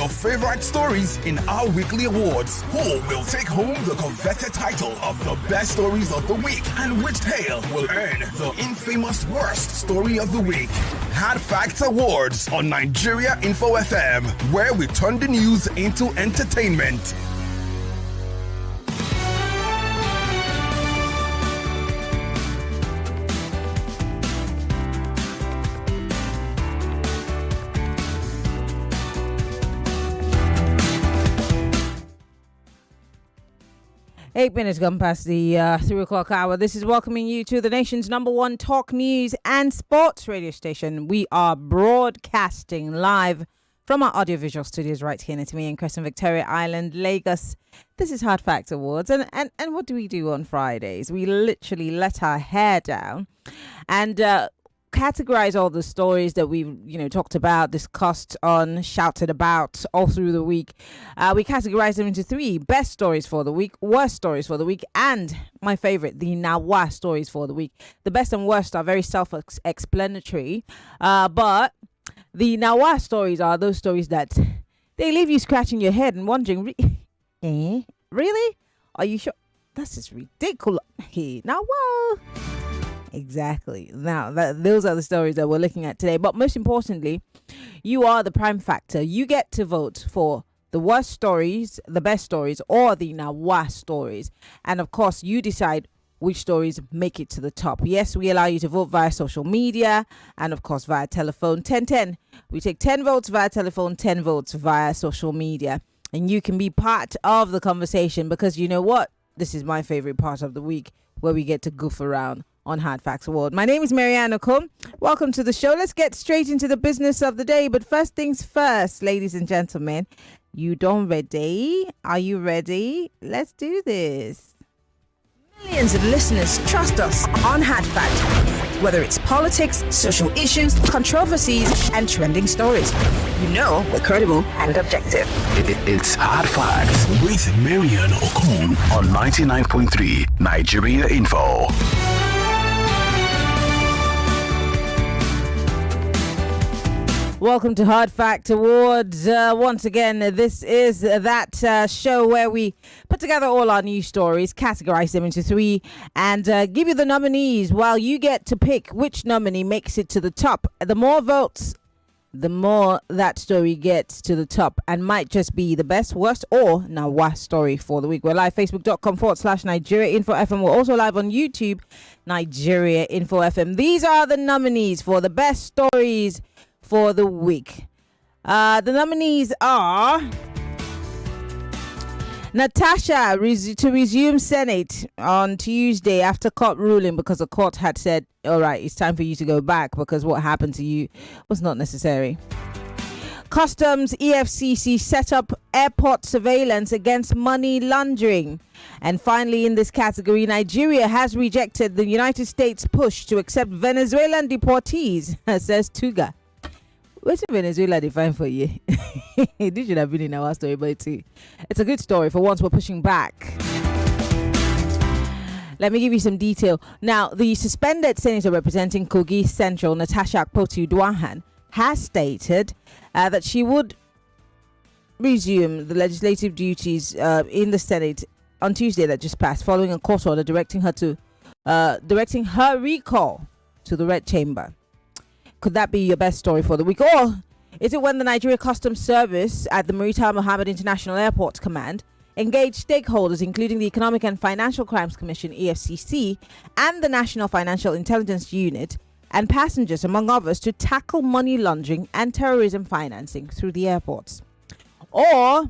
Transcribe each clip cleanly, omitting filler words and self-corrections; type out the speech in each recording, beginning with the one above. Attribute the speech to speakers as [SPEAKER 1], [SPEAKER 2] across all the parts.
[SPEAKER 1] your favorite stories in our weekly awards. Who will take home the coveted title of the best stories of the week? And which tale will earn the infamous worst story of the week? Hard Facts Awards on Nigeria Info FM, where we turn the news into entertainment.
[SPEAKER 2] Eight minutes gone past the 3 o'clock hour. This is welcoming you to the nation's #1 talk news and sports radio station. We are broadcasting live from our audiovisual studios right here in Itimi and Crescent Victoria Island, Lagos. This is Hard Facts Awards. And what do we do on Fridays? We literally let our hair down and categorize all the stories that we've talked about, discussed on, shouted about all through the week. We categorize them into 3: best stories for the week, worst stories for the week, and my favorite, the Nawa stories for the week. The best and worst are very self-explanatory, but the Nawa stories are those stories that they leave you scratching your head and wondering, really? Are you sure? That's just ridiculous. Hey, Nawa. Exactly. Now, those are the stories that we're looking at today. But most importantly, you are the prime factor. You get to vote for the worst stories, the best stories, or the Nawa stories. And of course, you decide which stories make it to the top. Yes, we allow you to vote via social media and of course via telephone. 10-10. We take 10 votes via telephone, 10 votes via social media. And you can be part of the conversation because you know what? This is my favorite part of the week where we get to goof around on Hard Facts Award. My name is Marianne Okon. Welcome to the show. Let's get straight into the business of the day. But first things first, ladies and gentlemen, you don't ready? Are you ready? Let's do this.
[SPEAKER 3] Millions of listeners trust us on Hard Facts. Whether it's politics, social issues, controversies, and trending stories. You know we're credible and objective.
[SPEAKER 4] It's Hard Facts with Marianne Okon on 99.3 Nigeria Info.
[SPEAKER 2] Welcome to Hard Fact Awards. Once again, this is that show where we put together all our news stories, categorize them into 3, and give you the nominees while you get to pick which nominee makes it to the top. The more votes, the more that story gets to the top and might just be the best, worst, or Nawa story for the week. We're live, facebook.com/Nigeria Info FM. We're also live on YouTube, Nigeria Info FM. These are the nominees for the best stories for the week. The nominees are Natasha to resume Senate on Tuesday after court ruling because the court had said, all right, it's time for you to go back because what happened to you was not necessary. Customs EFCC set up airport surveillance against money laundering. And finally, in this category, Nigeria has rejected the United States push to accept Venezuelan deportees, says Tuga. What's Venezuela define for you? This should have been in our story, but it's a good story for once we're pushing back. Let me give you some detail. Now, the suspended senator representing Kogi Central, Natasha Akpotu-Uduaghan, has stated that she would resume the legislative duties in the Senate on Tuesday that just passed, following a court order directing her recall to the Red Chamber. Could that be your best story for the week? Or is it when the Nigeria Customs Service at the Maritime Mohammed International Airport Command engaged stakeholders, including the Economic and Financial Crimes Commission, EFCC, and the National Financial Intelligence Unit, and passengers, among others, to tackle money laundering and terrorism financing through the airports? Or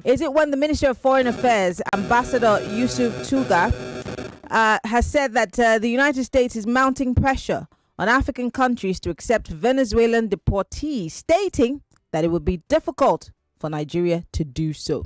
[SPEAKER 2] is it when the Minister of Foreign Affairs, Ambassador Yusuf Tuga, has said that the United States is mounting pressure on African countries to accept Venezuelan deportees, stating that it would be difficult for Nigeria to do so?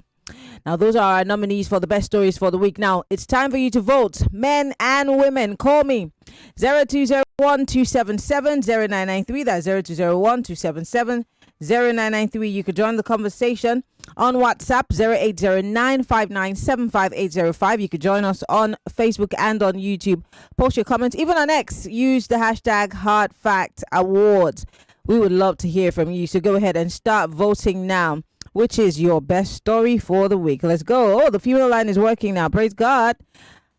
[SPEAKER 2] Now, those are our nominees for the best stories for the week. Now, it's time for you to vote. Men and women, call me. 0201-277-0993. That's 0201-277-0993. You could join the conversation on WhatsApp, 0809-5975-805. You could join us on Facebook and on YouTube. Post your comments. Even on X, use the hashtag HardFactAwards. We would love to hear from you. So go ahead and start voting now. Which is your best story for the week? Let's go. Oh, the female line is working now. Praise God.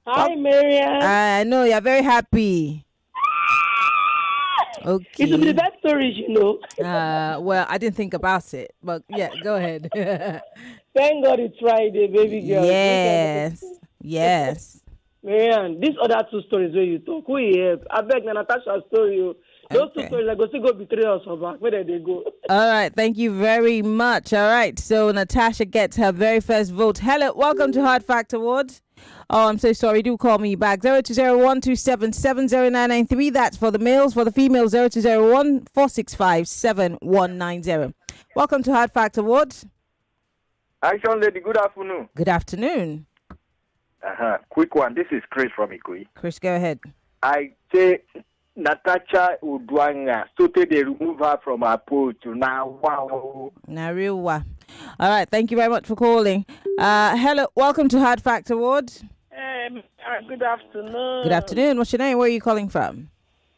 [SPEAKER 5] Hi, Marianne.
[SPEAKER 2] I know you're very happy. Okay.
[SPEAKER 5] It will be the best stories,
[SPEAKER 2] Well, I didn't think about it, but yeah, go ahead.
[SPEAKER 5] Thank God it's Friday, baby girl.
[SPEAKER 2] Yes.
[SPEAKER 5] Marianne, these other two stories where you talk, who you help? I beg Natasha's story. Those two stories, I go still go betray us for back. Where did they go?
[SPEAKER 2] All right. Thank you very much. All right. So Natasha gets her very first vote. Hello. Welcome to Hard Fact Awards. Oh, I'm so sorry. Do call me back. 0201277093. That's for the males. For the females, 020146579190. Welcome to Hard Fact Awards.
[SPEAKER 6] Action lady, good afternoon.
[SPEAKER 2] Good afternoon.
[SPEAKER 6] Quick one. This is Chris from Ikui.
[SPEAKER 2] Chris, go ahead.
[SPEAKER 6] I say Natasha Udwanga, so they remove her from her post to now. Wow.
[SPEAKER 2] Nariwa. All right. Thank you very much for calling. Hello. Welcome to Hard Fact Awards.
[SPEAKER 5] Good afternoon.
[SPEAKER 2] Good afternoon. What's your name? Where are you calling from?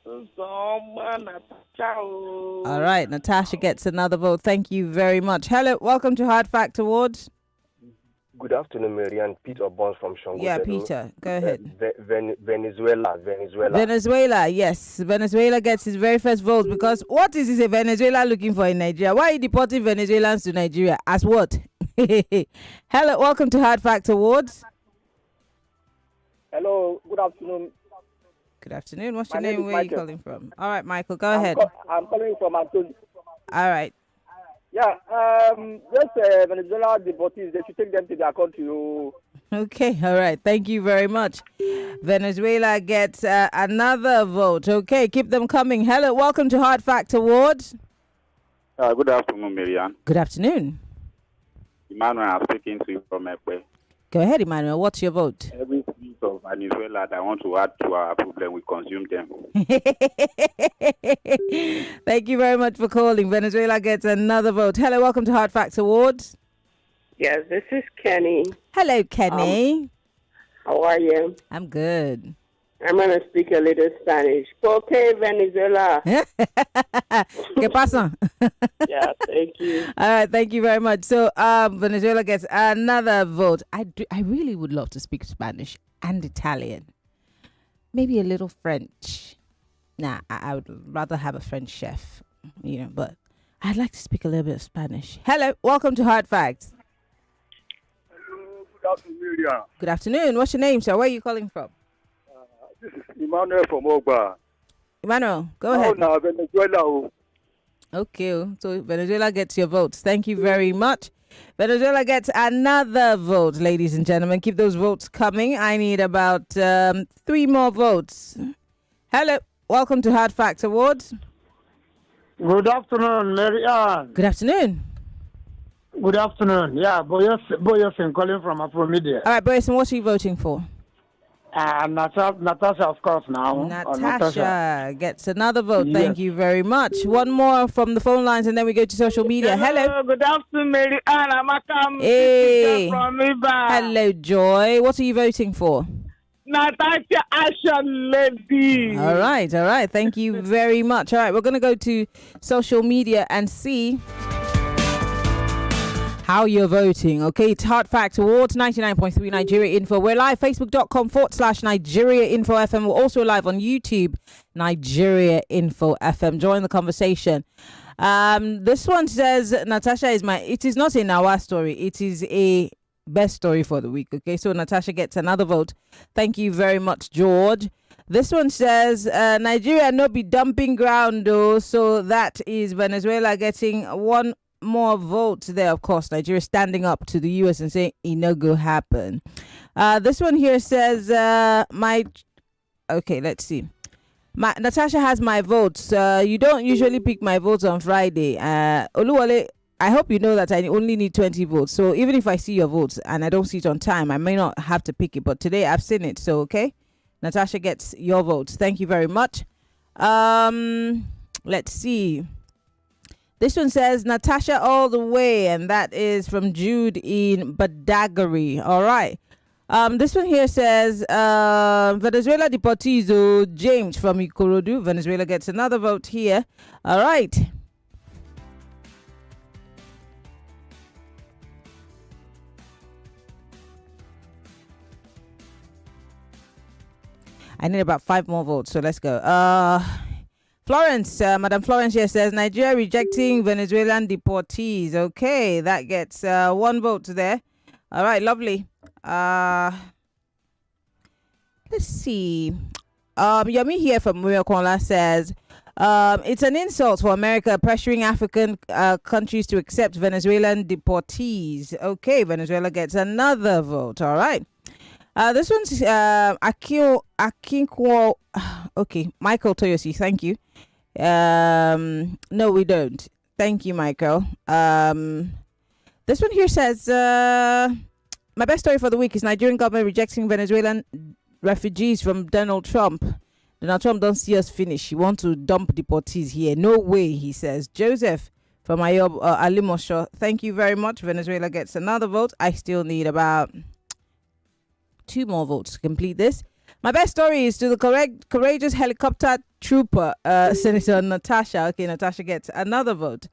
[SPEAKER 5] Natasha.
[SPEAKER 2] All right. Natasha gets another vote. Thank you very much. Hello. Welcome to Hard Fact Awards.
[SPEAKER 7] Good afternoon, Marianne. Peter Bonds from Shongo.
[SPEAKER 2] Yeah, Peter. Go ahead.
[SPEAKER 7] Venezuela.
[SPEAKER 2] Venezuela, yes. Venezuela gets his very first vote because what is this a Venezuela looking for in Nigeria? Why are you deporting Venezuelans to Nigeria? As what? Hello. Welcome to Hard Fact Awards.
[SPEAKER 6] Hello, good afternoon.
[SPEAKER 2] Good afternoon. What's your
[SPEAKER 6] My name
[SPEAKER 2] name?
[SPEAKER 6] is
[SPEAKER 2] Where are you
[SPEAKER 6] Michael.
[SPEAKER 2] calling from? All right, Michael. Go ahead.
[SPEAKER 6] I'm calling from Antonio.
[SPEAKER 2] All right.
[SPEAKER 6] Yeah, just Venezuela deportees, they should take them to their country.
[SPEAKER 2] Okay, all right. Thank you very much. Venezuela gets another vote. Okay, keep them coming. Hello, welcome to Hard Fact Awards.
[SPEAKER 8] Good afternoon, Marianne.
[SPEAKER 2] Good afternoon.
[SPEAKER 8] Emmanuel, I'm speaking to you from Ekwe.
[SPEAKER 2] Go ahead, Emmanuel. What's your vote?
[SPEAKER 8] Every piece of Venezuela that want to add to our problem, we consume them.
[SPEAKER 2] Thank you very much for calling. Venezuela gets another vote. Hello, welcome to Hard Facts Awards.
[SPEAKER 5] Yes, this is Kenny.
[SPEAKER 2] Hello, Kenny.
[SPEAKER 5] How are you?
[SPEAKER 2] I'm good.
[SPEAKER 5] I'm going to speak a little Spanish. ¿Por qué Venezuela?
[SPEAKER 2] ¿Qué pasa?
[SPEAKER 5] Yeah, thank you.
[SPEAKER 2] All right, thank you very much. So, Venezuela gets another vote. I really would love to speak Spanish and Italian. Maybe a little French. Nah, I would rather have a French chef, but I'd like to speak a little bit of Spanish. Hello, welcome to Hard Facts.
[SPEAKER 6] Hello, good afternoon, Miriam.
[SPEAKER 2] Good afternoon. What's your name, sir? Where are you calling from?
[SPEAKER 6] This is Emmanuel from Ogba.
[SPEAKER 2] Emmanuel, go ahead.
[SPEAKER 6] Now, Venezuela.
[SPEAKER 2] Okay, so Venezuela gets your votes. Thank you very much. Venezuela gets another vote, ladies and gentlemen. Keep those votes coming. I need about 3 more votes. Hello, welcome to Hard Facts Awards.
[SPEAKER 9] Good afternoon, Marianne.
[SPEAKER 2] Good afternoon.
[SPEAKER 9] Good afternoon. Yeah, Boyosin calling from Afromedia.
[SPEAKER 2] All right, Boyson, what are you voting for?
[SPEAKER 9] Natasha, of course, now.
[SPEAKER 2] Natasha gets another vote.
[SPEAKER 9] Yes.
[SPEAKER 2] Thank you very much. One more from the phone lines, and then we go to social media. Hello.
[SPEAKER 5] Good afternoon, Marianne. I'm
[SPEAKER 2] Hey.
[SPEAKER 5] from Iba.
[SPEAKER 2] Hello, Joy. What are you voting for?
[SPEAKER 5] Natasha Action Lady.
[SPEAKER 2] All right. Thank you very much. All right, we're going to go to social media and see how you're voting. Okay, it's Hard Fact Awards 99.3 Nigeria Info. We're live, facebook.com/Nigeria Info FM. We're also live on YouTube, Nigeria Info FM. Join the conversation. This one says Natasha it is not in our story. It is a best story for the week. Okay, so Natasha gets another vote. Thank you very much, George. This one says Nigeria no be dumping ground though. So that is Venezuela getting one more votes there. Of course, Nigeria standing up to the US and saying it no go happen. This one here says okay, let's see. Natasha has my votes. You don't usually pick my votes on Friday. Oluwale, I hope you know that I only need 20 votes. So even if I see your votes and I don't see it on time, I may not have to pick it. But today I've seen it. So, okay. Natasha gets your votes. Thank you very much. Let's see. This one says Natasha all the way. And that is from Jude in Badagry. All right. This one here says Venezuela deportees James from Ikorodu. Venezuela gets another vote here. All right. I need about 5 more votes, so let's go. Florence, Madam Florence here says Nigeria rejecting Venezuelan deportees. Okay, that gets 1 vote there. All right, lovely. Let's see. Yomi here from Okon says it's an insult for America pressuring African countries to accept Venezuelan deportees. Okay, Venezuela gets another vote. All right. This one's Akinkwo. Okay, Michael Toyosi, thank you. No, we don't. Thank you, Michael. This one here says my best story for the week is Nigerian government rejecting Venezuelan refugees from Donald Trump. Donald Trump don't see us finish. He want to dump deportees here. No way, he says. Joseph from Ayob Alimosho, thank you very much. Venezuela gets another vote. I still need about 2 more votes to complete this. My best story is to the courageous helicopter trooper, Senator Natasha. Okay, Natasha gets another vote.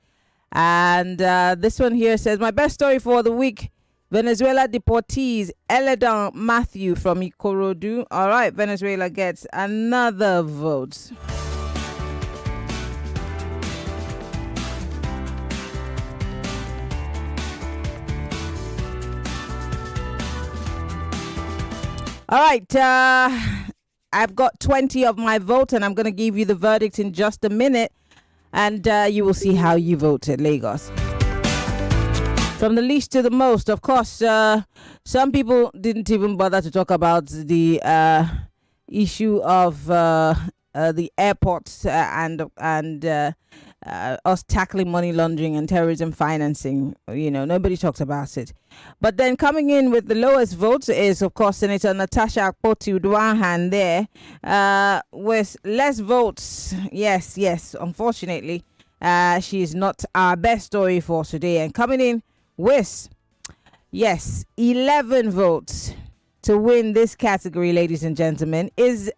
[SPEAKER 2] And this one here says, my best story for the week, Venezuela deportees, Eledan Matthew from Ikorodu. All right, Venezuela gets another vote. All right, I've got 20 of my vote, and I'm going to give you the verdict in just a minute, and you will see how you voted, Lagos. From the least to the most, of course, some people didn't even bother to talk about the issue of the airports and us tackling money laundering and terrorism financing. You know, nobody talks about it. But then coming in with the lowest votes is, of course, Senator Natasha Akpoti-Uduaghan there with less votes. Yes, unfortunately, she is not our best story for today. And coming in with, 11 votes to win this category, ladies and gentlemen, is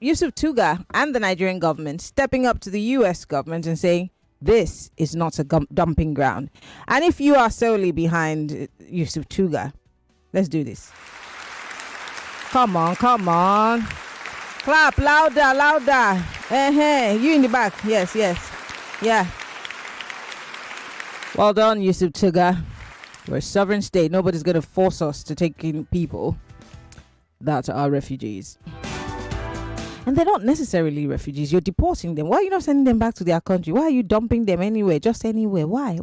[SPEAKER 2] Yusuf Tuga and the Nigerian government stepping up to the US government and saying, this is not a dumping ground. And if you are solely behind Yusuf Tuga, let's do this. Come on. Clap, louder. You in the back. Yes. Yeah. Well done, Yusuf Tuga. We're a sovereign state. Nobody's going to force us to take in people that are refugees. And they're not necessarily refugees. You're deporting them. Why are you not sending them back to their country? Why are you dumping them anywhere? Just anywhere? Why?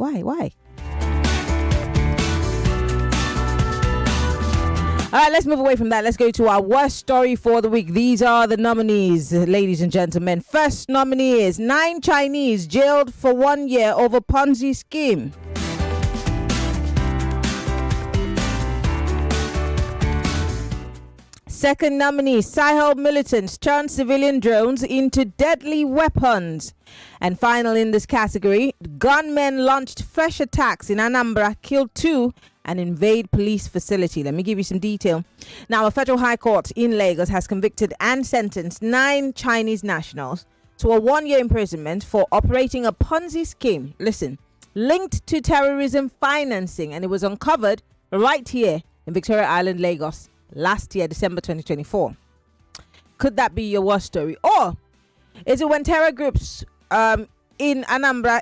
[SPEAKER 2] All right, let's move away from that. Let's go to our worst story for the week. These are the nominees, ladies and gentlemen. First nominee is 9 Chinese jailed for 1 year over Ponzi scheme. Second nominee, Sahel militants turn civilian drones into deadly weapons. And final in this category, gunmen launched fresh attacks in Anambra, killed 2 and invade police facility. Let me give you some detail. Now, a federal high court in Lagos has convicted and sentenced 9 Chinese nationals to a 1-year imprisonment for operating a Ponzi scheme, linked to terrorism financing. And it was uncovered right here in Victoria Island, Lagos, last year, December 2024. Could that be your worst story? Or is it when terror groups in Anambra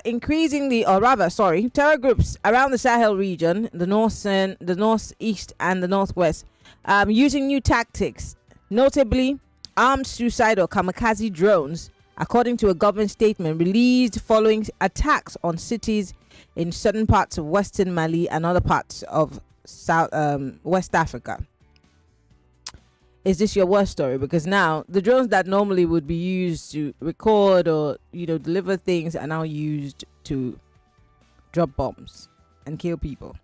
[SPEAKER 2] terror groups around the Sahel region, the northeast and the northwest, using new tactics, notably armed suicide or kamikaze drones, according to a government statement released following attacks on cities in certain parts of Western Mali and other parts of West Africa. Is this your worst story? Because now the drones that normally would be used to record or deliver things are now used to drop bombs and kill people.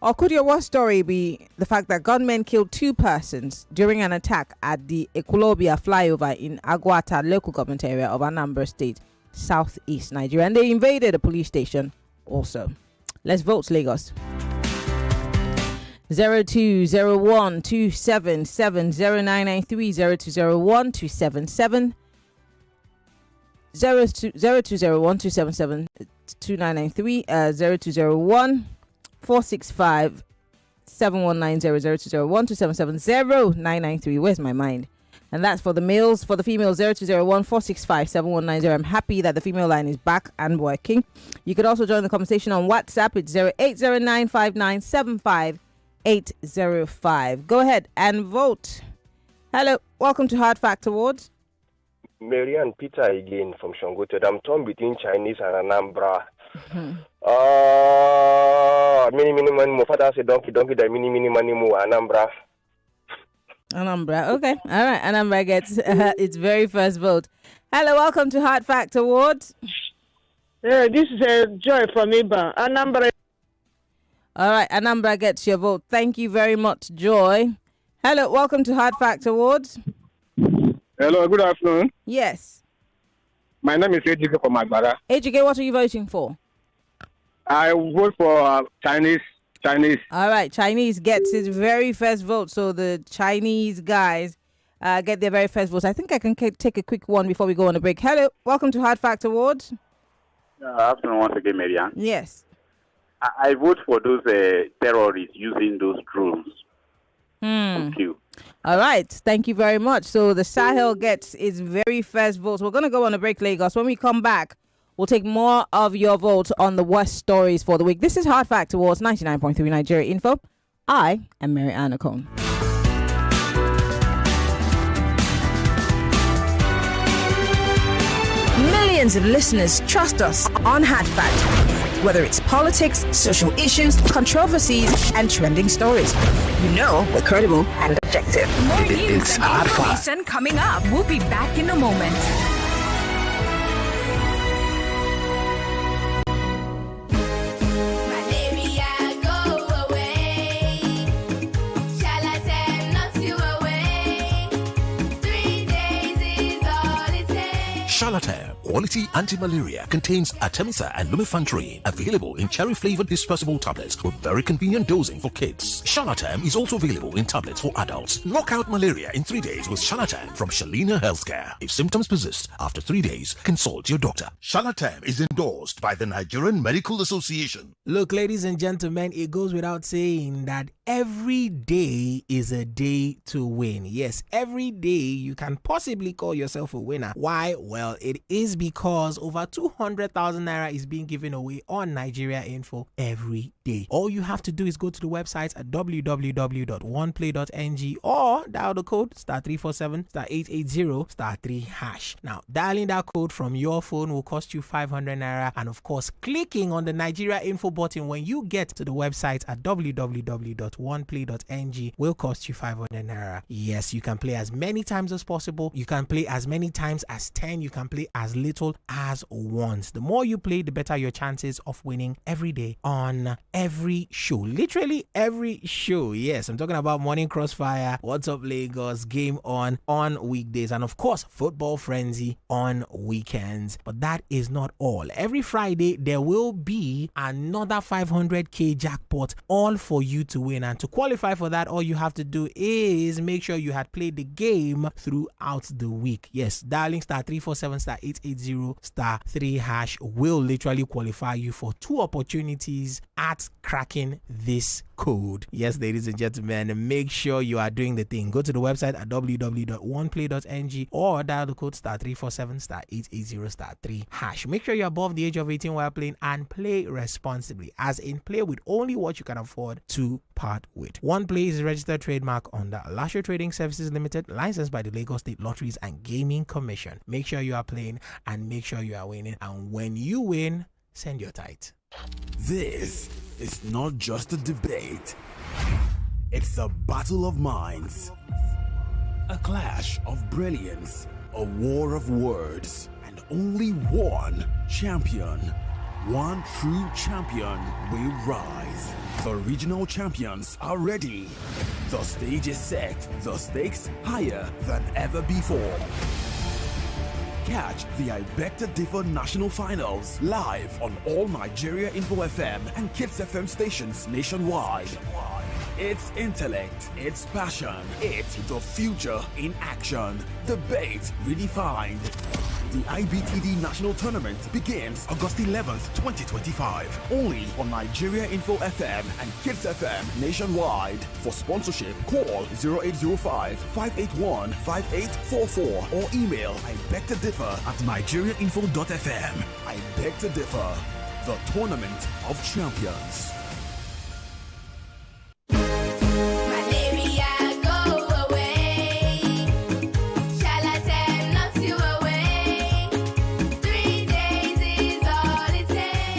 [SPEAKER 2] Or could your worst story be the fact that gunmen killed 2 persons during an attack at the Ekulobia flyover in Agwata local government area of Anambra State, southeast Nigeria, and they invaded a police station also? Let's vote, Lagos. 0201 277 0993 0201 277 0201 277 2993 0201 465 7190 0201 277 0993. Where's my mind? And that's for the males. For the females, 0201 465 7190. I'm happy that the female line is back and working. You could also join the conversation on WhatsApp. It's 08095975805. Go ahead and vote. Hello, welcome to Hard Fact Awards.
[SPEAKER 7] Marian Peter again from Shangote. I'm torn between Chinese and Anambra. Mini money more. Father say donkey, the mini money more. Anambra.
[SPEAKER 2] Okay. All right. Anambra gets its very first vote. Hello, welcome to Hard Fact Awards.
[SPEAKER 9] Yeah, this is Joy from Iba. Anambra.
[SPEAKER 2] All right. Anambra gets your vote. Thank you very much, Joy. Hello, welcome to Hard Fact Awards.
[SPEAKER 10] Hello, good afternoon.
[SPEAKER 2] Yes.
[SPEAKER 10] My name is Ejike from Agbara.
[SPEAKER 2] Ejike, what are you voting for?
[SPEAKER 10] I vote for Chinese.
[SPEAKER 2] All right, Chinese gets its very first vote. So the Chinese guys get their very first votes. I think I can take a quick one before we go on a break. Hello, welcome to Hard Fact Awards.
[SPEAKER 8] Afternoon once again, Marian.
[SPEAKER 2] Yes.
[SPEAKER 8] I vote for those terrorists using those drones. Thank you.
[SPEAKER 2] All right. Thank you very much. So the Sahel gets its very first vote. We're going to go on a break, Lagos. When we come back, we'll take more of your votes on the worst stories for the week. This is Hard Fact Awards 99.3 Nigeria Info. I am Mary Ann Okon.
[SPEAKER 3] Millions of listeners trust us on Hard Fact. Whether it's politics, social issues, controversies, and trending stories. You know we're credible and objective.
[SPEAKER 4] More news and
[SPEAKER 3] information coming up.
[SPEAKER 11] We'll be back in a moment.
[SPEAKER 12] Charlatan Quality Anti-Malaria contains Artemisa and lumefantrine, available in cherry-flavored dispersible tablets with very convenient dosing for kids. Charlatan is also available in tablets for adults. Knock out malaria in 3 days with Charlatan from Shalina Healthcare. If symptoms persist after 3 days, consult your doctor. Charlatan is endorsed by the Nigerian Medical Association.
[SPEAKER 13] Look, ladies and gentlemen, it goes without saying that every day is a day to win. Yes, every day you can possibly call yourself a winner. Why? Well, it is because over 200,000 naira is being given away on Nigeria Info every day. All you have to do is go to the website at www.oneplay.ng or dial the code *347 *880 *3#. Now, dialing that code from your phone will cost you 500 naira, and of course, clicking on the Nigeria Info button when you get to the website at www.oneplay.ng will cost you 500 naira. Yes, you can play as many times as possible. You can play as many times as 10. You can play as little as once. The more you play, the better your chances of winning every day on every show. Literally every show. Yes, I'm talking about Morning Crossfire, What's Up Lagos, Game On weekdays, and of course, Football Frenzy on weekends. But that is not all. Every Friday, there will be another 500k jackpot, all for you to win. And to qualify for that, all you have to do is make sure you had played the game throughout the week. Yes, dialing *347 *880 *3# will literally qualify you for 2 opportunities at cracking this code. Yes, ladies and gentlemen, make sure you are doing the thing. Go to the website at www.oneplay.ng or dial the code *347 *880 *3#. Make sure you're above the age of 18 while playing, and play responsibly, as in play with only what you can afford to part with. OnePlay is a registered trademark under Lasher Trading Services Limited, licensed by the Lagos State Lotteries and Gaming Commission. Make sure you are playing and make sure you are winning, and when you win, send your tithe.
[SPEAKER 1] This is not just a debate, it's a battle of minds, a clash of brilliance, a war of words, and only one champion. One true champion will rise. The regional champions are ready. The stage is set. The stakes higher than ever before. Catch the I Beg to Differ National Finals live on all Nigeria Info FM and Kids FM stations nationwide. It's intellect, it's passion, it's the future in action. Debate redefined. The IBTD National Tournament begins August 11th, 2025. Only on Nigeria Info FM and Kids FM nationwide. For sponsorship, call 0805-581-5844 or email ibegtodiffer@nigeriainfo.fm. I beg to differ. The Tournament of Champions.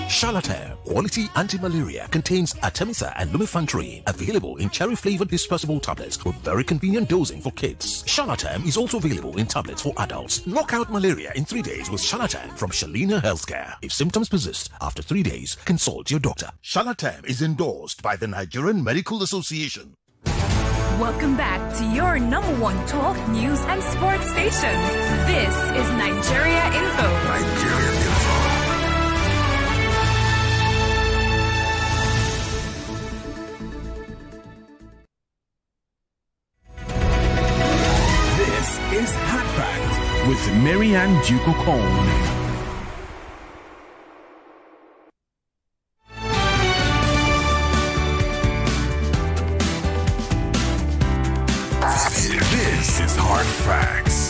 [SPEAKER 12] Charlatan Quality Anti-Malaria contains Artemisa and Lumefantrine, available in cherry-flavored dispersible tablets with very convenient dosing for kids. Charlatan is also available in tablets for adults. Knock out malaria in 3 days with Charlatan from Shalina Healthcare. If symptoms persist after 3 days, consult your doctor. Charlatan is endorsed by the Nigerian Medical Association.
[SPEAKER 11] Welcome back to your number one talk, news, and sports station. This is Nigeria Info.
[SPEAKER 12] Nigeria Info.
[SPEAKER 1] Is Hot Fact with Marianne Okon. This is Hard Facts.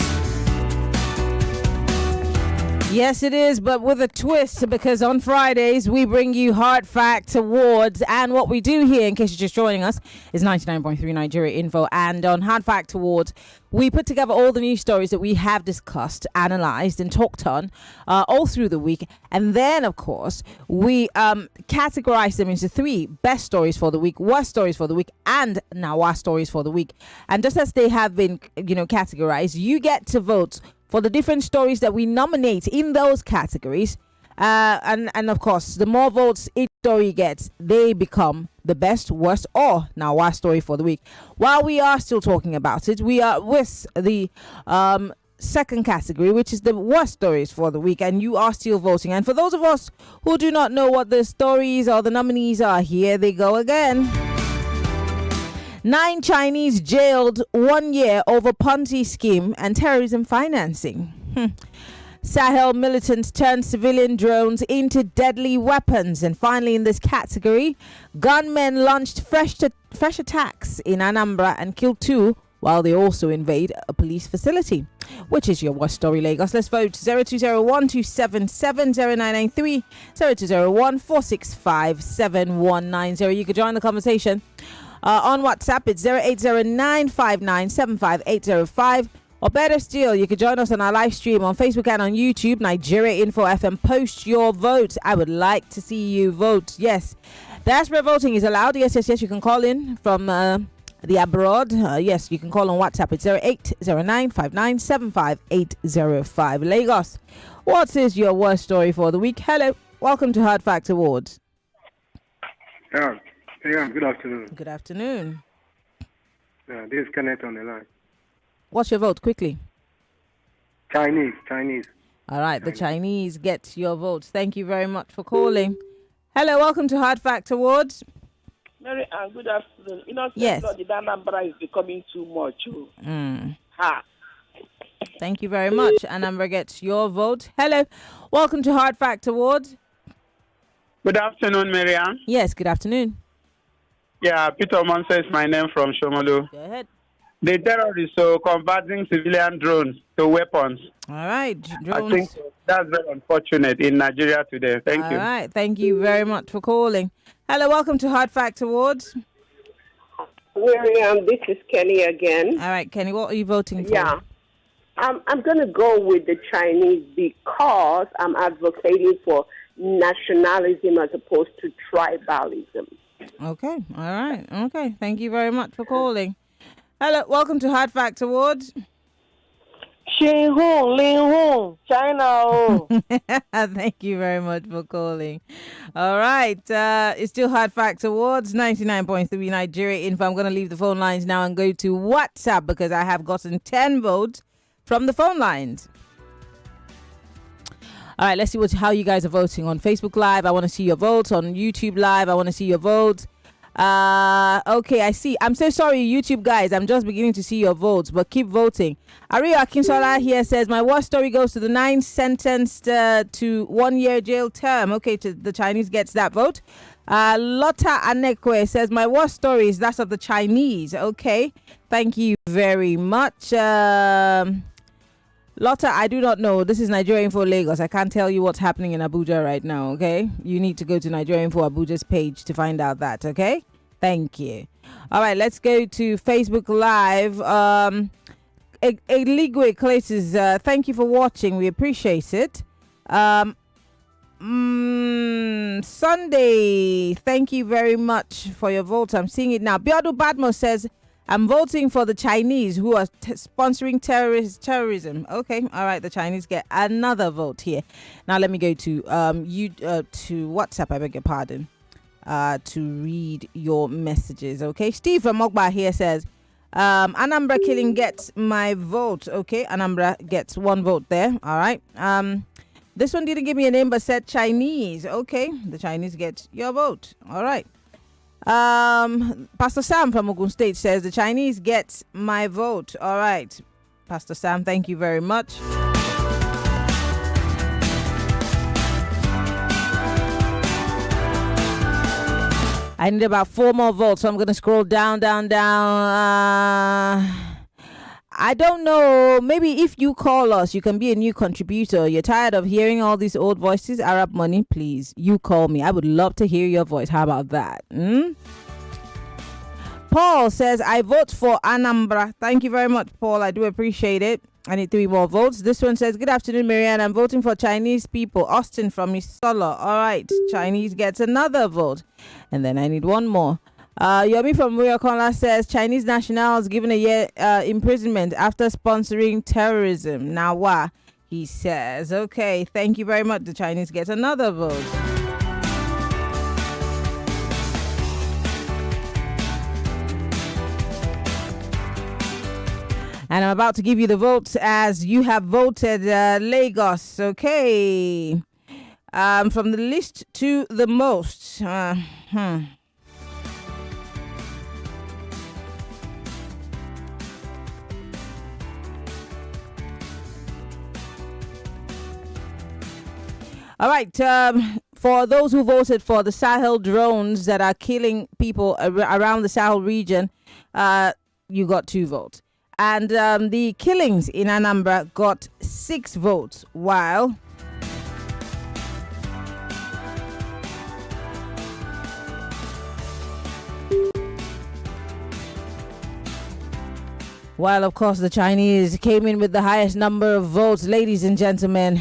[SPEAKER 2] Yes, it is, but with a twist, because on Fridays we bring you Hard Fact Awards, and what we do here, in case you're just joining us, is 99.3 Nigeria Info, and on Hard Fact Awards we put together all the news stories that we have discussed, analysed and talked on all through the week, and then of course we categorize them into 3: best stories for the week, worst stories for the week, and now our stories for the week. And just as they have been categorized, you get to vote for the different stories that we nominate in those categories. And of course, the more votes each story gets, they become the best, worst, or now our story for the week. While we are still talking about it, we are with the second category, which is the worst stories for the week, and you are still voting. And for those of us who do not know what the stories or the nominees are, here they go again. 9 Chinese jailed 1 year over Ponzi scheme and terrorism financing. Sahel militants turned civilian drones into deadly weapons. And finally, in this category, gunmen launched fresh attacks in Anambra and killed 2 while they also invade a police facility. Which is your worst story, Lagos? Let's vote 0201-277-0993, 0201-465-7190. You could join the conversation on WhatsApp. It's 0809-5975-805. Or better still, you can join us on our live stream on Facebook and on YouTube, Nigeria Info FM. Post your vote. I would like to see you vote. Yes, diaspora voting is allowed. Yes. You can call in from the abroad. Yes, you can call on WhatsApp. It's 0809-5975-805. Lagos, what is your worst story for the week? Hello, welcome to Hard Fact Awards.
[SPEAKER 10] Yeah, good afternoon.
[SPEAKER 2] Good afternoon.
[SPEAKER 10] This is Kenneth on the line.
[SPEAKER 2] What's your vote, quickly?
[SPEAKER 10] Chinese.
[SPEAKER 2] All right, the Chinese get your votes. Thank you very much for calling. Hello, welcome to Hard Fact Awards.
[SPEAKER 5] Mary, good afternoon.
[SPEAKER 2] Yes.
[SPEAKER 5] The Anambra is becoming too much. Ha.
[SPEAKER 2] Thank you very much. Anambra gets your vote. Hello, welcome to Hard Fact Awards.
[SPEAKER 14] Good afternoon, Marianne.
[SPEAKER 2] Yes, good afternoon.
[SPEAKER 14] Yeah, Peter Monsa is my name from Shomolu.
[SPEAKER 2] Go ahead.
[SPEAKER 14] The terrorists are converting civilian drones to weapons.
[SPEAKER 2] All right, drones.
[SPEAKER 14] I think that's very unfortunate in Nigeria today. Thank you.
[SPEAKER 2] All right, thank you very much for calling. Hello, welcome to Hard Fact Awards.
[SPEAKER 15] Miriam, this is Kenny again.
[SPEAKER 2] All right, Kenny, what are you voting for?
[SPEAKER 15] Yeah. I'm going to go with the Chinese because I'm advocating for nationalism as opposed to tribalism.
[SPEAKER 2] Okay, all right. Okay, thank you very much for calling. Hello, welcome to Hard Fact Awards.
[SPEAKER 5] China.
[SPEAKER 2] Thank you very much for calling. All right, it's still Hard Fact Awards, 99.3 Nigeria Info. I'm going to leave the phone lines now and go to WhatsApp because I have gotten 10 votes from the phone lines. All right, let's see how you guys are voting on Facebook Live. I want to see your votes. On YouTube Live, I want to see your votes. Okay, I see. I'm so sorry, YouTube guys. I'm just beginning to see your votes, but keep voting. Ario Akinsola here says, my worst story goes to the 9 sentenced to 1 year jail term. Okay, the Chinese gets that vote. Lotta Anekwe says, my worst story is that of the Chinese. Okay, thank you very much. Lotta, I do not know. This is Nigeria Info Lagos. I can't tell you what's happening in Abuja right now, okay? You need to go to Nigeria Info Abuja's page to find out that, okay? Thank you. All right, let's go to Facebook Live. Eligwe Claces, thank you for watching. We appreciate it. Sunday, thank you very much for your vote. I'm seeing it now. Biodu Badmo says, I'm voting for the Chinese who are sponsoring terrorism. Okay, all right. The Chinese get another vote here. Now let me go to to WhatsApp. I beg your pardon. To read your messages. Okay, Steve from Mogba here says, Anambra killing gets my vote. Okay, Anambra gets 1 vote there. All right. This one didn't give me a name but said Chinese. Okay, the Chinese get your vote. All right. Pastor Sam from Ogun State says the Chinese gets my vote. All right, Pastor Sam, thank you very much. I need about 4 more votes, so I'm going to scroll down. I don't know. Maybe if you call us, you can be a new contributor. You're tired of hearing all these old voices. Arab Money, please. You call me. I would love to hear your voice. How about that? Paul says, I vote for Anambra. Thank you very much, Paul. I do appreciate it. I need 3 more votes. This one says, good afternoon, Marianne. I'm voting for Chinese people. Austin from Isolo. All right. Chinese gets another vote. And then I need 1 more. Yomi from Okon says Chinese nationals given a year imprisonment after sponsoring terrorism. Now, he says, okay, thank you very much. The Chinese get another vote. And I'm about to give you the votes as you have voted. Lagos, okay. From the least to the most. All right, for those who voted for the Sahel drones that are killing people around the Sahel region, you got 2 votes. And the killings in Anambra got 6 votes, while of course, the Chinese came in with the highest number of votes. Ladies and gentlemen,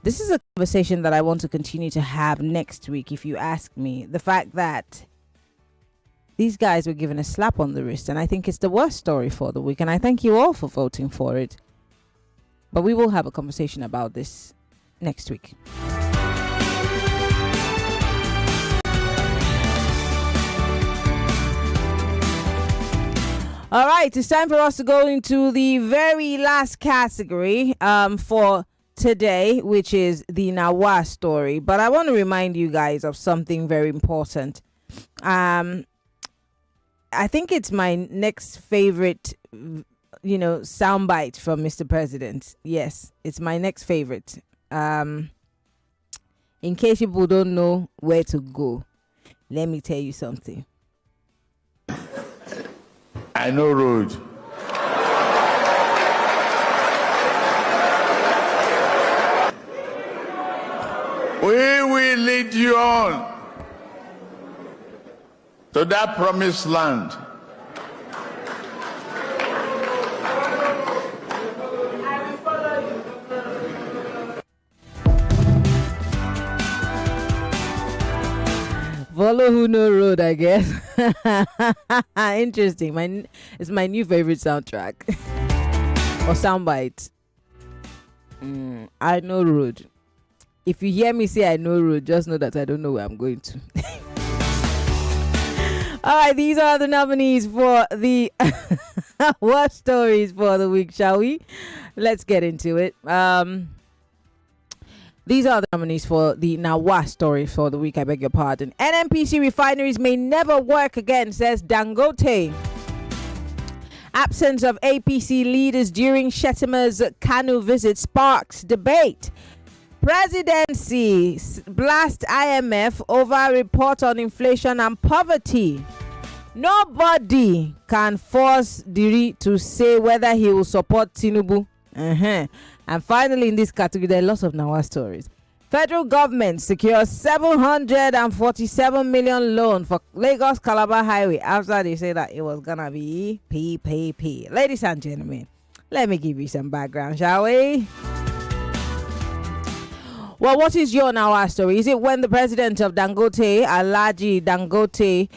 [SPEAKER 2] this is a conversation that I want to continue to have next week, if you ask me. The fact that these guys were given a slap on the wrist, and I think it's the worst story for the week, and I thank you all for voting for it. But we will have a conversation about this next week. All right, it's time for us to go into the very last category for today, which is the Nawa story. But I want to remind you guys of something very important. I think it's my next favorite, soundbite from Mr. President. Yes, it's my next favorite. In case people don't know where to go, let me tell you something.
[SPEAKER 16] I know road. We will lead you on to that promised land.
[SPEAKER 2] Follow who know road, I guess. Interesting. It's my new favorite soundtrack or soundbite. I know road. If you hear me say I know road, just know that I don't know where I'm going to. All right, these are the nominees for the worst stories for the week, shall we? Let's get into it. The These are the nominees for the Nawa story for the week. I beg your pardon. NNPC refineries may never work again, says Dangote. Absence of APC leaders during Shetima's Kanu visit sparks debate. Presidency blast IMF over report on inflation and poverty. Nobody can force Diri to say whether he will support Tinubu. And finally, in this category, there are lots of Nawa stories. Federal government secures 747 million loan for Lagos Calabar Highway after they say that it was gonna be PPP. Ladies and gentlemen, let me give you some background, shall we? Well, what is your Nawa story? Is it when the president of Dangote, Alhaji Dangote,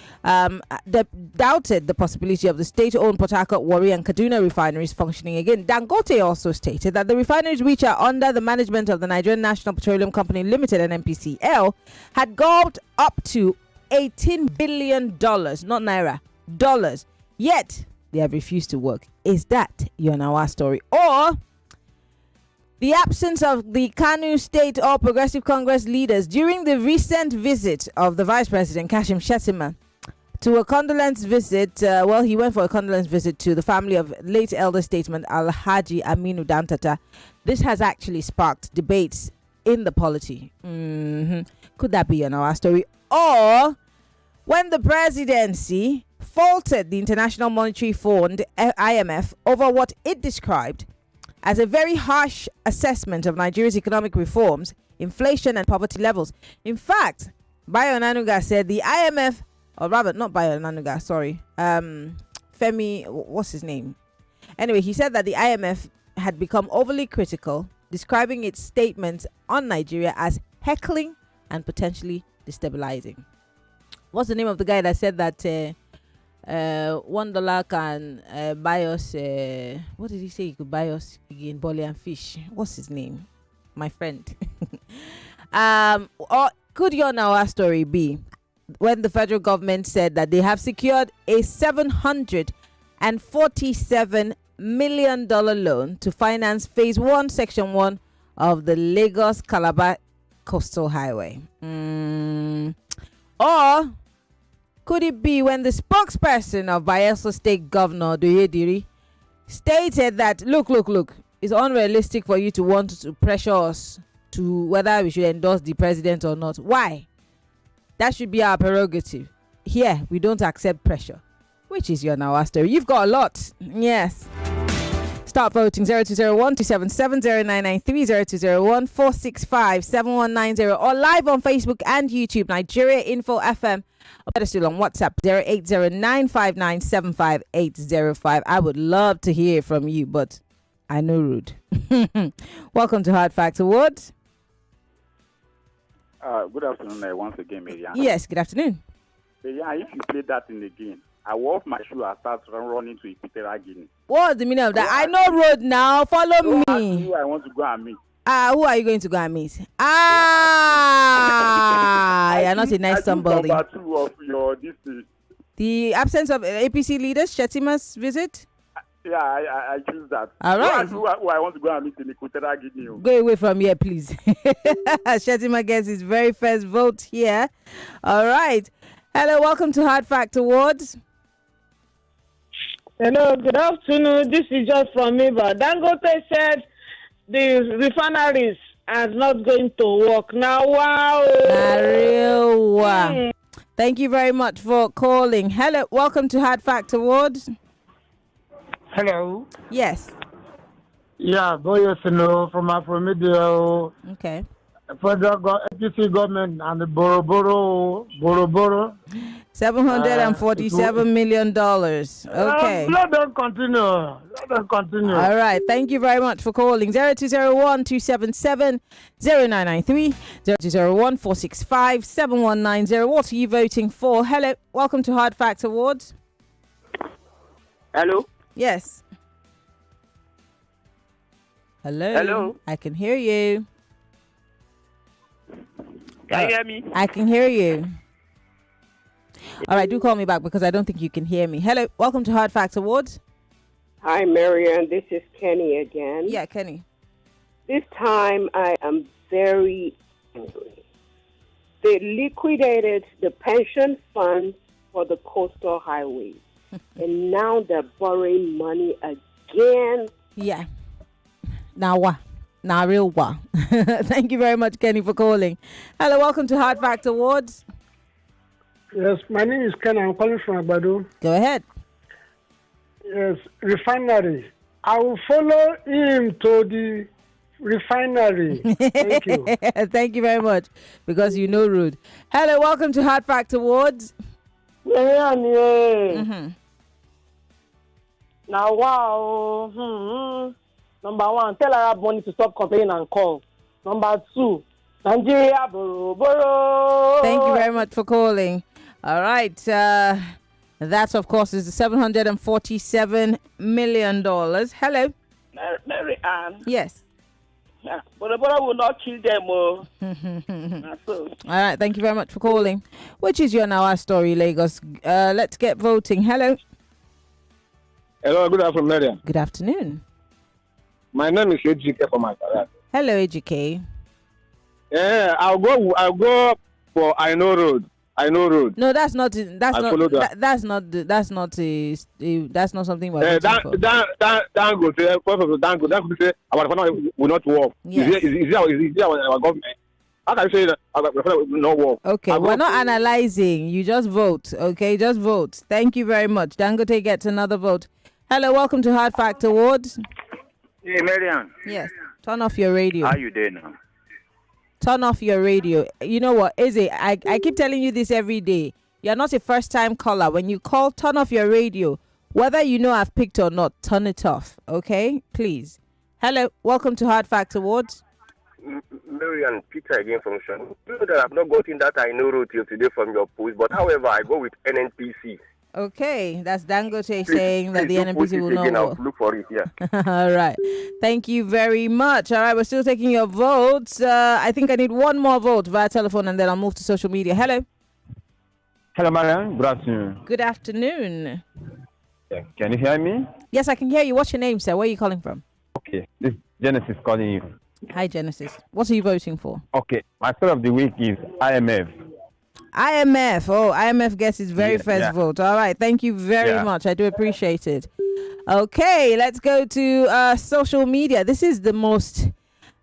[SPEAKER 2] doubted the possibility of the state-owned Port Harcourt, Warri and Kaduna refineries functioning again? Dangote also stated that the refineries which are under the management of the Nigerian National Petroleum Company Limited and NPCL had gulped up to $18 billion, not naira, dollars. Yet, they have refused to work. Is that your Nawa story? Or the absence of the Kanu State All Progressive Congress leaders during the recent visit of the Vice President Kashim Shettima to a condolence visit. He went for a condolence visit to the family of late elder statesman Alhaji Aminu Dantata. This has actually sparked debates in the polity. Could that be our story? Or when the presidency faulted the International Monetary Fund, IMF, over what it described as a very harsh assessment of Nigeria's economic reforms, inflation and poverty levels. In fact, Bayo Onanuga said the IMF, or rather not Bayo Onanuga, sorry, Femi, what's his name? Anyway, he said that the IMF had become overly critical, describing its statements on Nigeria as heckling and potentially destabilizing. What's the name of the guy that said that $1 can buy us what did he say he could buy us again? Bolly and fish. What's his name? My friend. Or could your Nawa story be when the federal government said that they have secured a $747 million loan to finance phase 1 section 1 of the Lagos Calabar Coastal Highway? Or could it be when the spokesperson of Bayelsa State Governor Doyediri stated that, look, it's unrealistic for you to want to pressure us to whether we should endorse the president or not. Why? That should be our prerogative. Here, we don't accept pressure. Which is your Nawa story? You've got a lot. Yes. Start voting 0201 277 0993 0201 465 7190 or live on Facebook and YouTube, Nigeria Info FM. Or better still on WhatsApp 08095975805. I would love to hear from you, but I know rude. Welcome to Hard Facts Awards.
[SPEAKER 8] Good afternoon once again, Marian.
[SPEAKER 2] Yes, good afternoon.
[SPEAKER 8] Yeah, if you play that in the game, I will off my shoe and start running to Equatorial Guinea.
[SPEAKER 2] What's the meaning of that? I know road now. Follow me.
[SPEAKER 8] Who I want to go and meet.
[SPEAKER 2] Who are you going to go and meet? You're not a nice somebody.
[SPEAKER 8] Number 2 of your district.
[SPEAKER 2] The absence of APC leaders, Shetima's visit?
[SPEAKER 8] Yeah, I choose that.
[SPEAKER 2] All right.
[SPEAKER 8] Who I want to go and meet in Equatorial Guinea.
[SPEAKER 2] Go away from here, please. Shetima gets his very first vote here. All right. Hello, welcome to Hard Fact Awards.
[SPEAKER 5] Hello, good afternoon. This is just from me, but Dangote said the refineries are not going to work. Now, wow.
[SPEAKER 2] Thank you very much for calling. Hello, welcome to Hard Fact Awards.
[SPEAKER 9] Hello.
[SPEAKER 2] Yes.
[SPEAKER 9] Yeah, boy, from Afromedia.
[SPEAKER 2] Okay.
[SPEAKER 9] Federal APC government and the Boro.
[SPEAKER 2] $747 million. Okay.
[SPEAKER 9] Let them continue.
[SPEAKER 2] All right. Thank you very much for calling. 0201 277 0993 0201 465 7190. What are you voting for? Hello. Welcome to Hard Fact Awards.
[SPEAKER 17] Hello.
[SPEAKER 2] Yes. Hello.
[SPEAKER 17] Hello.
[SPEAKER 2] I can hear you.
[SPEAKER 17] Can you hear me?
[SPEAKER 2] I can hear you. All right, do call me back because I don't think you can hear me. Hello, welcome to Hard Facts Awards.
[SPEAKER 15] Hi, Marianne. This is Kenny again.
[SPEAKER 2] Yeah, Kenny.
[SPEAKER 15] This time I am very angry. They liquidated the pension fund for the coastal highways. And now they're borrowing money again.
[SPEAKER 2] Yeah. Now what? Now real what? Thank you very much, Kenny, for calling. Hello, welcome to Hard Fact Awards.
[SPEAKER 9] Yes, my name is Ken. I'm calling from Abado.
[SPEAKER 2] Go ahead.
[SPEAKER 9] Yes, refinery. I will follow him to the refinery. Thank you.
[SPEAKER 2] Thank you very much, because you know rude. Hello, welcome to Hard Fact Awards.
[SPEAKER 5] Mm-hmm. Now, wow. Number one, tell Arab money to stop complaining and call. Number two, Nigeria, boro.
[SPEAKER 2] Thank you very much for calling. All right. That, of course, is the $747 million. Hello.
[SPEAKER 17] Mary Ann.
[SPEAKER 2] Yes.
[SPEAKER 17] Yeah, Boro will not kill them.
[SPEAKER 2] All right. Thank you very much for calling. Which is your now story, Lagos? Let's get voting. Hello.
[SPEAKER 18] Hello. Good afternoon, Maria.
[SPEAKER 2] Good afternoon.
[SPEAKER 18] My name is AGK from Akara.
[SPEAKER 2] Hello, AGK.
[SPEAKER 18] Yeah, I'll go for I know road.
[SPEAKER 2] No, that's not something we're
[SPEAKER 18] Dangote say our refinery will not work.
[SPEAKER 2] Yes.
[SPEAKER 18] Is our government? How can you say that our refinery will not work?
[SPEAKER 2] Okay, we're not analyzing. You just vote. Okay, just vote. Thank you very much. Dangote gets another vote. Hello, welcome to Hard Fact Awards.
[SPEAKER 19] Hey, Marian.
[SPEAKER 2] Yes. Turn off your radio.
[SPEAKER 19] How you doing now?
[SPEAKER 2] Turn off your radio. You know what, Izzy? I keep telling you this every day. You're not a first-time caller. When you call, turn off your radio. Whether you know I've picked or not, turn it off. Okay? Please. Hello. Welcome to Hard Fact Awards.
[SPEAKER 7] Marian, Peter again from Sean. You know that I've not gotten that I know road till today from your post, but however, I go with NNPC.
[SPEAKER 2] Okay, that's Dangote saying that the NNPC will not
[SPEAKER 7] I'll look for it, yeah.
[SPEAKER 2] All right. Thank you very much. All right, we're still taking your votes. I think I need one more vote via telephone, and then I'll move to social media. Hello.
[SPEAKER 20] Hello, Marian. Good afternoon.
[SPEAKER 2] Good afternoon.
[SPEAKER 20] Yeah. Can you hear me?
[SPEAKER 2] Yes, I can hear you. What's your name, sir? Where are you calling from?
[SPEAKER 20] Okay, this is Genesis calling you.
[SPEAKER 2] Hi, Genesis. What are you voting for?
[SPEAKER 20] Okay, my story of the week is IMF.
[SPEAKER 2] IMF. Oh, IMF gets its very first vote. All right. Thank you very much. I do appreciate it. Okay, let's go to social media. This is the most...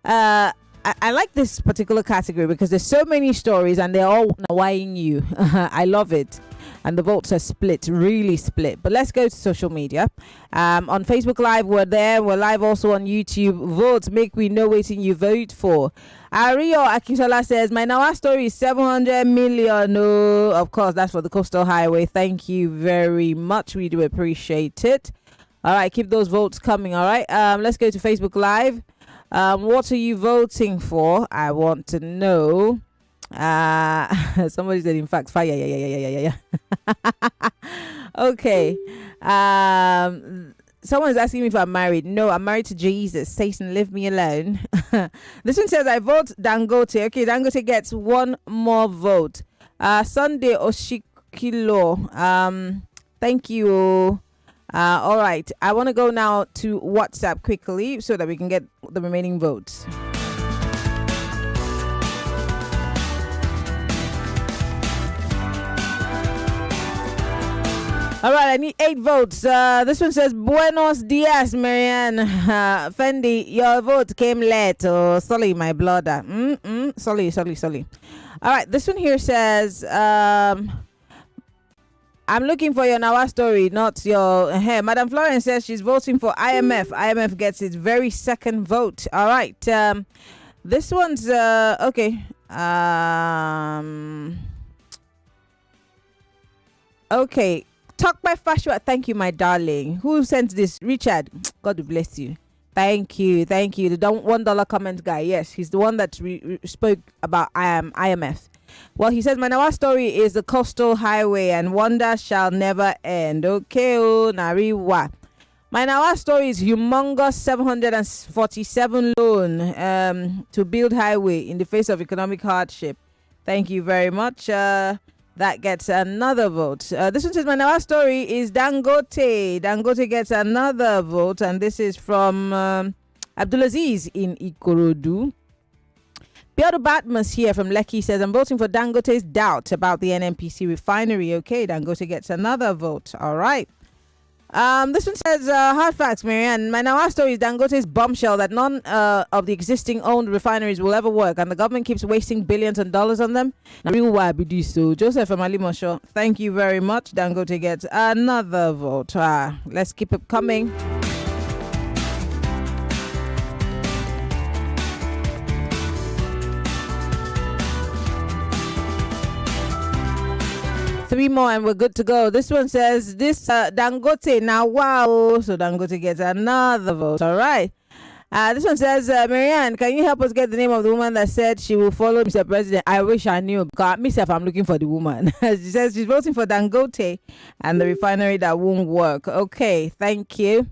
[SPEAKER 2] I like this particular category because there's so many stories and they're all nawaiing you. I love it. And the votes are split, really split. But let's go to social media. On Facebook Live, we're there. We're live also on YouTube. Vote, make we know what you vote for. Ario Akisola says, my now story is 700 million. Oh, of course, that's for the coastal highway. Thank you very much. We do appreciate it. All right, keep those votes coming. All right, let's go to Facebook Live. What are you voting for? I want to know. Somebody said, in fact, fire. Yeah. Okay. Someone is asking me if I'm married. No, I'm married to Jesus. Satan, leave me alone. This one says I vote Dangote. Okay, Dangote gets one more vote. Sunday Oshikilo. Thank you. All right. I want to go now to WhatsApp quickly so that we can get the remaining votes. All right, I need 8 votes. This one says, Buenos dias, Marianne. Fendi, your vote came late. Oh, sorry, my brother. Sorry. All right, this one here says, I'm looking for your Nawa story, not your... Hey, Madam Florence says she's voting for IMF. IMF gets its very second vote. All right. This one's... okay. Okay. Talk by Fashua. Thank you, my darling. Who sent this? Richard. God bless you. Thank you. The $1 comment guy. Yes, he's the one that spoke about IMF. Well, he says, my Nawa story is the coastal highway and wonder shall never end. Okay, Nariwa. My Nawa story is humongous 747 loan to build highway in the face of economic hardship. Thank you very much. That gets another vote. This one says, my Nawa story is Dangote. Dangote gets another vote. And this is from Abdulaziz in Ikorodu. Piotr Batmus here from Lekki says, I'm voting for Dangote's doubt about the NNPC refinery. Okay, Dangote gets another vote. All right. This one says, hard facts, Marianne. My now story is Dangote's bombshell that none of the existing owned refineries will ever work, and the government keeps wasting billions of dollars on them. Now, real why be this so? Joseph from Alimosho, thank you very much. Dangote gets another vote. Let's keep it coming. Three more and we're good to go. This one says, this Dangote, now wow. So Dangote gets another vote. All right. This one says, Marianne, can you help us get the name of the woman that said she will follow Mr. President? I wish I knew. God, myself, I'm looking for the woman. She says she's voting for Dangote and the refinery that won't work. Okay, thank you.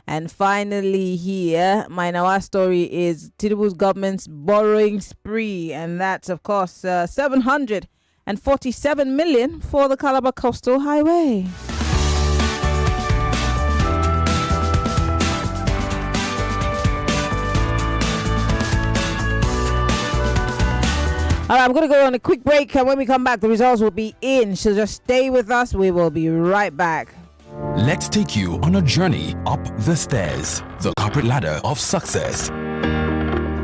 [SPEAKER 2] And finally here, my Nawa story is Tinubu's government's borrowing spree. And that's, of course, 747 million for the Calabar Coastal Highway. All right, I'm going to go on a quick break, and when we come back, the results will be in. So just stay with us. We will be right back.
[SPEAKER 1] Let's take you on a journey up the stairs, the corporate ladder of success.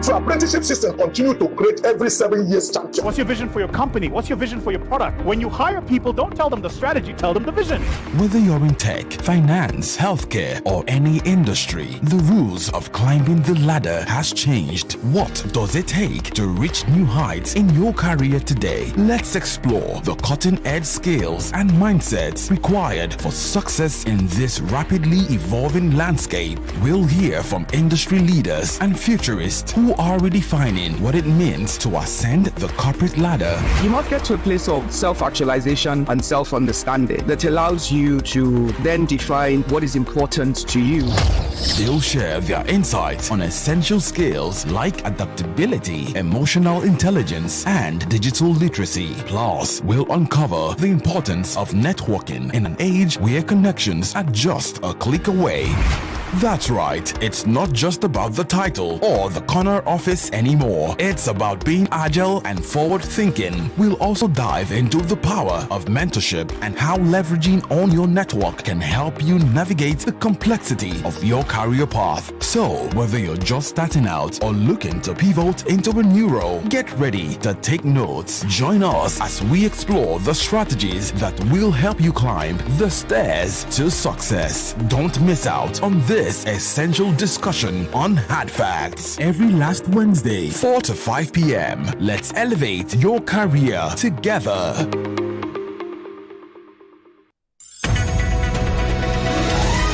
[SPEAKER 21] So apprenticeship system continue to create every 7 years champion.
[SPEAKER 22] What's your vision for your company? What's your vision for your product? When you hire people, don't tell them the strategy, tell them the vision.
[SPEAKER 1] Whether you're in tech, finance, healthcare, or any industry, the rules of climbing the ladder has changed. What does it take to reach new heights in your career today? Let's explore the cutting-edge skills and mindsets required for success in this rapidly evolving landscape. We'll hear from industry leaders and futurists who are redefining what it means to ascend the corporate ladder.
[SPEAKER 23] You must get to a place of self-actualization and self-understanding that allows you to then define what is important to you.
[SPEAKER 1] They'll share their insights on essential skills like adaptability, emotional intelligence, and digital literacy. Plus, we'll uncover the importance of networking in an age where connections are just a click away. That's right, it's not just about the title or the corner office anymore. It's about being agile and forward-thinking. We'll also dive into the power of mentorship and how leveraging on your network can help you navigate the complexity of your career path. So, whether you're just starting out or looking to pivot into a new role, get ready to take notes. Join us as we explore the strategies that will help you climb the stairs to success. Don't miss out on this essential discussion on Hard Facts every last Wednesday, 4 to 5 p.m. Let's elevate your career together.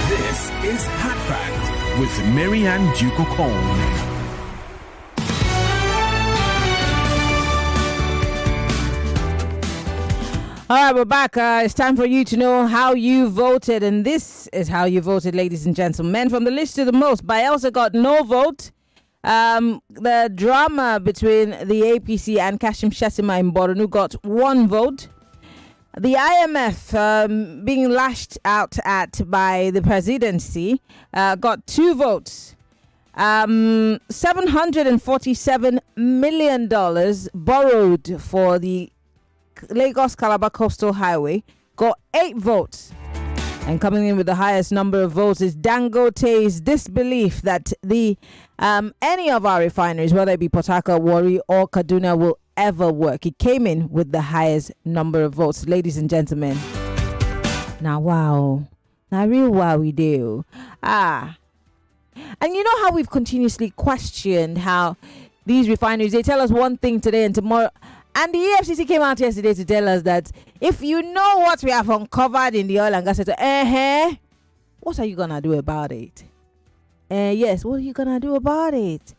[SPEAKER 1] This is Hard Fact with Marianne Duke Okon.
[SPEAKER 2] All right, we're back. It's time for you to know how you voted. And this is how you voted, ladies and gentlemen. From the least to the most, Bielsa got no vote. The drama between the APC and Kashim Shettima in Borno got 1 vote. The IMF being lashed out at by the presidency got 2 votes. $747 million borrowed for the Lagos Calabar Coastal Highway got 8 votes. And coming in with the highest number of votes is Dangote's disbelief that the any of our refineries, whether it be Port Harcourt, Warri or Kaduna, will ever work. It came in with the highest number of votes, ladies and gentlemen. Now wow. Now real wow we do. And you know how we've continuously questioned how these refineries, they tell us one thing today and tomorrow. And the EFCC came out yesterday to tell us that if you know what we have uncovered in the oil and gas sector, what are you going to do about it? Yes, what are you going to do about it?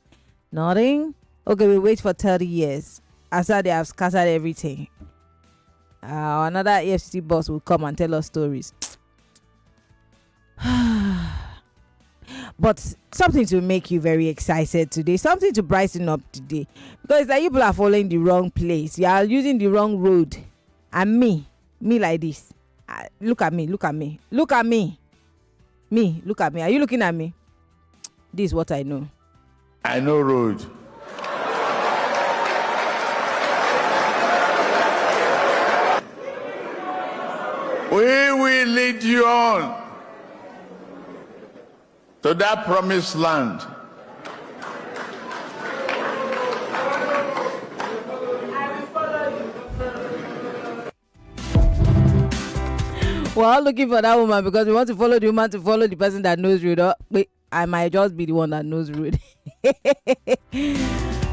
[SPEAKER 2] Nothing? Okay, we wait for 30 years. After they have scattered everything. Another EFCC boss will come and tell us stories. But something to make you very excited today, something to brighten up today, because that people are following the wrong place, you are using the wrong road. And me like this, look at me, look at me, look at me, look at me. Are you looking at me? This is what I know.
[SPEAKER 16] I know road. We will lead you on to that promised land.
[SPEAKER 2] We're all looking for that woman because we want to follow the woman to follow the person that knows road. Wait, I might just be the one that knows road.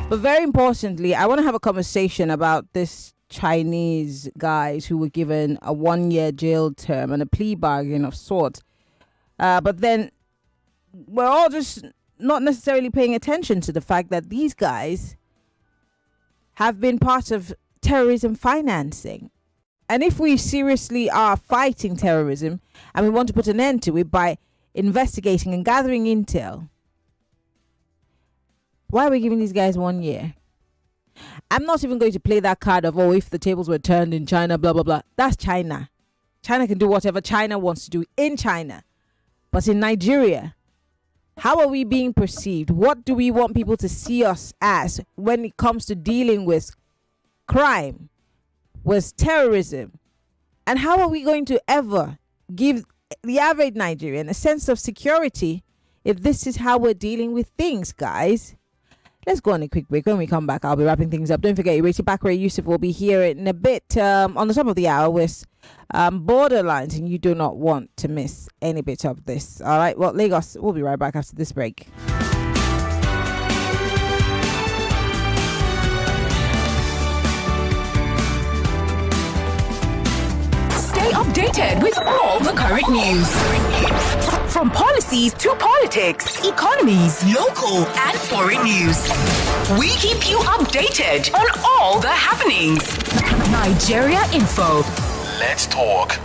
[SPEAKER 2] But very importantly, I want to have a conversation about this Chinese guys who were given a 1-year jail term and a plea bargain of sorts. But then we're all just not necessarily paying attention to the fact that these guys have been part of terrorism financing. And if we seriously are fighting terrorism and we want to put an end to it by investigating and gathering intel, why are we giving these guys 1 year? I'm not even going to play that card of, oh, if the tables were turned in China, blah, blah, blah. That's China. China can do whatever China wants to do in China. But in Nigeria, how are we being perceived? What do we want people to see us as when it comes to dealing with crime, with terrorism? And how are we going to ever give the average Nigerian a sense of security if this is how we're dealing with things, guys? Let's go on a quick break. When we come back, I'll be wrapping things up. Don't forget, Ireti Bakre Yusuf will be here in a bit on the top of the hour with Borderlines, and you do not want to miss any bit of this. All right, well, Lagos, we'll be right back after this break.
[SPEAKER 11] Stay updated with all the current news. From policies to politics, economies, local and foreign news. We keep you updated on all the happenings. Nigeria Info.
[SPEAKER 12] Let's talk.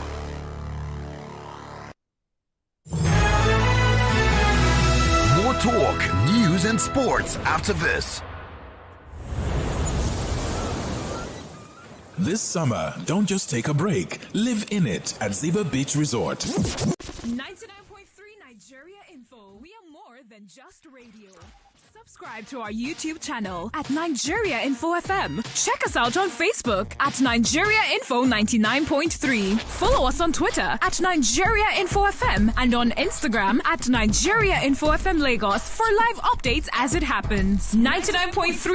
[SPEAKER 1] More talk, news, and sports after this.
[SPEAKER 3] This summer, don't just take a break. Live in it at Zeba Beach Resort.
[SPEAKER 11] 99.3 Nigeria Info. We are more than just radio. Subscribe to our YouTube channel at Nigeria Info FM. Check us out on Facebook at Nigeria Info 99.3. Follow us on Twitter at Nigeria Info FM and on Instagram at Nigeria Info FM Lagos for live updates as it happens. 99.3